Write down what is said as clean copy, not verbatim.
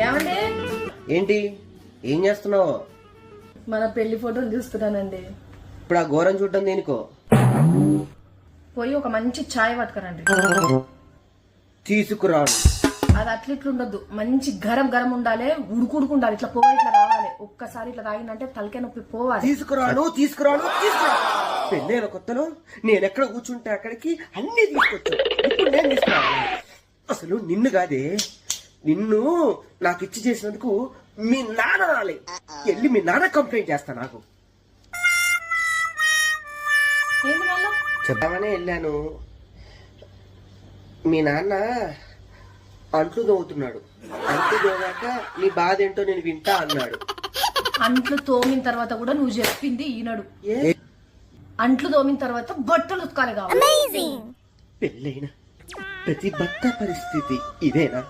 ఏమండి? ఏంటి ఏం చేస్తున్నావు? మన పెళ్లి ఫోటోలు చూస్తున్నానండి. ఇప్పుడు ఆ ఘోరం చూడటం దేనికో? పోయి ఒక మంచి ఛాయ్ పట్టుకురండి. తీసుకురాను. అది అట్లిట్లుండొద్దు, మంచి గరం గరం ఉండాలి, ఉడుకుండాలి, ఇట్లా పోయి ఇట్లా రావాలి. ఒక్కసారి ఇట్లా తాగిందంటే తలకే నొప్పి పోవాలి. తీసుకురాను. పెళ్ళైన కొత్తలో నేను ఎక్కడ కూర్చుంటే అక్కడికి అన్ని తీసుకొచ్చాను. ఇప్పుడు నేను తీసుకురాను. అసలు నిన్ను కాదే, నిన్ను నాకు ఇచ్చి చేసినందుకు మీ నాన్న రాలే. వెళ్ళి మీ నాన్న కంప్లైంట్ చేస్తా. నాకు ఏంటి వల్ల చెప్తామనే వెళ్ళాను. మీ నాన్న అంట్లు తోగుతున్నాడు. అంట్లు తోగాక నీ బాధ ఏంటో నేను వింటా అన్నాడు. అంట్లు తోమిన తర్వాత కూడా నువ్వు చెప్పింది ఈనాడు. అంట్లు తోమిన తర్వాత బట్టలు ఉతకాలి కావాలి. పెళ్ళైన ప్రతి భర్త పరిస్థితి ఇదేనా?